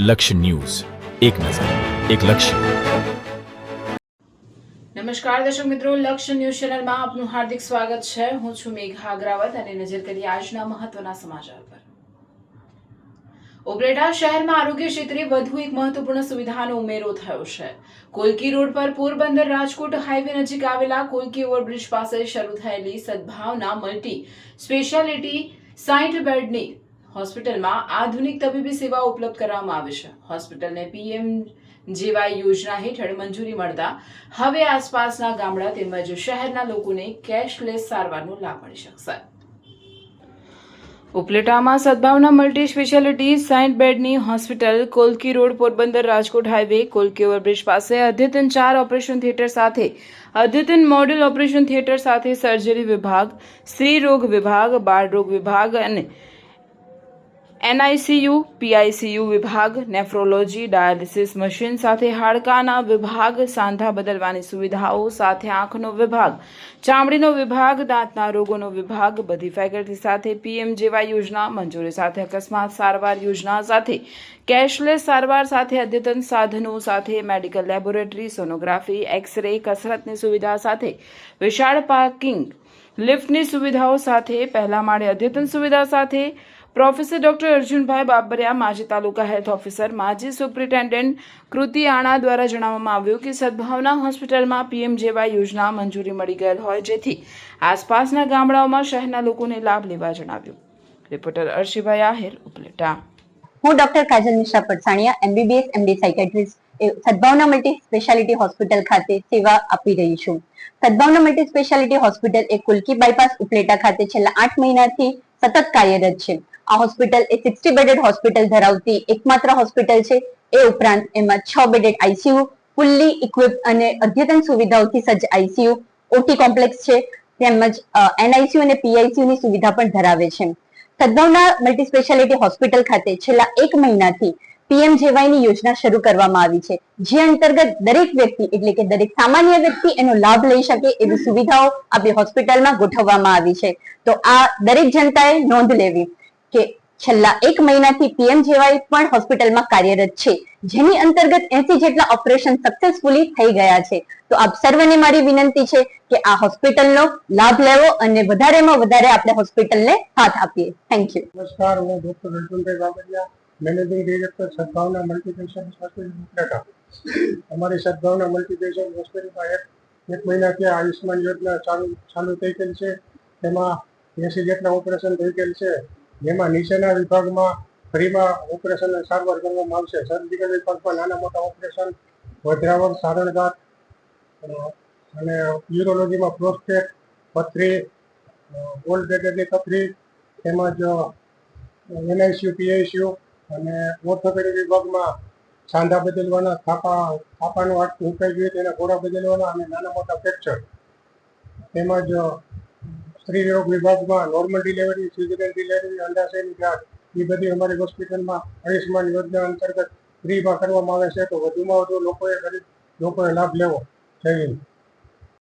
લક્ષ્ય ન્યૂઝ, એક નજર, એક લક્ષ્ય. નમસ્કાર દર્શક મિત્રો, લક્ષ્ય ન્યૂઝ ચેનલમાં આપનું હાર્દિક સ્વાગત છે. હું છું મેઘા અગ્રાવત અને નજર કરીએ આજના મહત્વના સમાચાર પર. ઉપલેટા શહેરમાં આરોગ્ય ક્ષેત્રે વધુ એક મહત્વપૂર્ણ સુવિધાનો ઉમેરો થયો છે. કોલકી રોડ પર પોરબંદર રાજકોટ હાઈવે નજીક આવેલા કોલકી ઓવરબ્રિજ પાસે શરૂ થયેલી સદભાવના મલ્ટી સ્પેશિયાલિટી 60 બેડની હોસ્પિટલમાં આધુનિક તબીબી સેવાઓ ઉપલબ્ધ કરવામાં આવી છે. હોસ્પિટલને PMJY યોજના હેઠળ મંજૂરી મળતા હવે આસપાસના ગામડા તેમજ શહેરના લોકોને કેશલેસ સારવારનો લાભ મળી શકશે. ઉપલેટામાં સદભાવના મલ્ટી સ્પેશિયાલિટી 60 બેડની hospital Kolki road Porbandar Rajkot highway Kolki overbridge પાસે અદ્યતન 4 ઓપરેશન થિયેટર સાથે અદ્યતન મોડ્યુલ ઓપરેશન થિયેટર સાથે સર્જરી વિભાગ, સ્ત્રી રોગ વિભાગ, બાળ રોગ વિભાગ અને NICU, PICU વિભાગ, નેફ્રોલોજી, ડાયાલિસિસ મશીન સાથે હાડકાના વિભાગ, સાંધા બદલવાની સુવિધાઓ સાથે આંખનો વિભાગ, ચામડીનો વિભાગ, દાંતના રોગોનો વિભાગ, બધી ફેકલ્ટી સાથે PMJY યોજના મંજૂરી સાથે અકસ્માત સારવાર યોજના સાથે કેશલેસ સારવાર સાથે અદ્યતન સાધનો સાથે મેડિકલ લેબોરેટરી, સોનોગ્રાફી, એક્સ-રે, કસરતની સુવિધા સાથે વિશાળ પાર્કિંગ, લિફ્ટની સુવિધાઓ સાથે પહેલા માળે અદ્યતન સુવિધા સાથે પ્રોફેસર ડોક્ટર અર્જુનભાઈ બાબરિયા, માજી તાલુકા હેલ્થ ઓફિસર, માજી સુપ્રિન્ટેન્ડન્ટ કૃતિ આણા દ્વારા જણાવવામાં આવ્યું કે સદભાવના હોસ્પિટલમાં PMJY યોજના મંજૂરી મળી ગયેલ હોય જેથી આસપાસના ગામડાઓમાં શહેરના લોકોને લાભ લેવા જણાવ્યું. રિપોર્ટર અર્શિભાઈ આહિર, ઉપલેટા. હું doctor Kajal Mishra Padsaniya, MBBS MD psychiatrist Sadbhavna multi speciality hospital ખાતે સેવા આપી રહી છું. સદભાવના મલ્ટી સ્પેશિયાલિટી હોસ્પિટલ એ કુલકી બાયપાસ ઉપલેટા ખાતે છેલ્લા 8 મહિનાથી સતત કાર્યરત છે. આ હોસ્પિટલ એ 60 બેડેડ હોસ્પિટલ ધરાવતી એકમાત્ર હોસ્પિટલ છે. એ ઉપરાંત એમાં 6 બેડેડ ICU, ફુલ્લી ઇક્વિપ્ડ અને અદ્યતન સુવિધાઓથી સજ્જ ICU, OT કોમ્પ્લેક્સ છે, તેમજ NICU અને PICU ની સુવિધા પણ ધરાવે છે. સદભાવના મલ્ટી સ્પેશિયાલિટી હોસ્પિટલ ખાતે છેલ્લા 1 મહિનાથી PMJY ની યોજના શરૂ કરવામાં આવી છે, જે અંતર્ગત દરેક વ્યક્તિ એટલે કે દરેક સામાન્ય વ્યક્તિ એનો લાભ લઈ શકે એવી સુવિધાઓ આપણી હોસ્પિટલમાં ગોઠવવામાં આવી છે. તો આ દરેક જનતાએ નોંધ લેવી કે છેલ્લા 1 મહિનાથી PMJY પણ હોસ્પિટલમાં કાર્યરત છે, જેની અંતર્ગત 80 જેટલા ઓપરેશન સક્સેસફુલી થઈ ગયા છે. તો આપ સર્વને મારી વિનંતી છે કે આ હોસ્પિટલનો લાભ લેવો અને વધારેમાં વધારે આપણે હોસ્પિટલને હાથ આપીએ. Thank you. નમસ્કાર, હું doctor Arjunbhai Babariya, managing director Sadbhavna multi speciality hospital Upleta. અમારી સદભાવના મલ્ટી સ્પેશિયાલિટી હોસ્પિટલમાં એક મહિનાથી આયુષ્માન યોજના ચાલુ થઈ ગયેલ છે. તેમાં 80 જેટલા ઓપરેશન થઈ ગયેલ છે, જેમાં નીચેના વિભાગમાં ફ્રીમાં ઓપરેશન સારવાર કરવામાં આવશે. સર્જિકલ વિભાગમાં નાના મોટા ઓપરેશન, વધરાવર, સારણગાંઠ અને યુરોલોજીમાં પ્રોસ્ટેટ, પથરી, ગોલ્ડ બ્લેડરની પથરી, તેમજ NICU, PICU અને ઓર્થોપેડિક વિભાગમાં સાંધા બદલવાના, થાપાનું હાડકું ઉકાઈ ગયું તેના ઘોડા બદલવાના અને નાના મોટા ફ્રેક્ચર, તેમજ સ્ત્રી રોગ વિભાગમાં નોર્મલ ડિલિવરી, સિઝેરિયન ડિલિવરી, અંડાશયની ગાંઠ, એ બધી અમારી હોસ્પિટલમાં આયુષ્માન યોજના અંતર્ગત ફ્રીમાં કરવામાં આવે છે. તો વધુમાં વધુ લોકોએ લાભ લેવો. જય હિન્દ.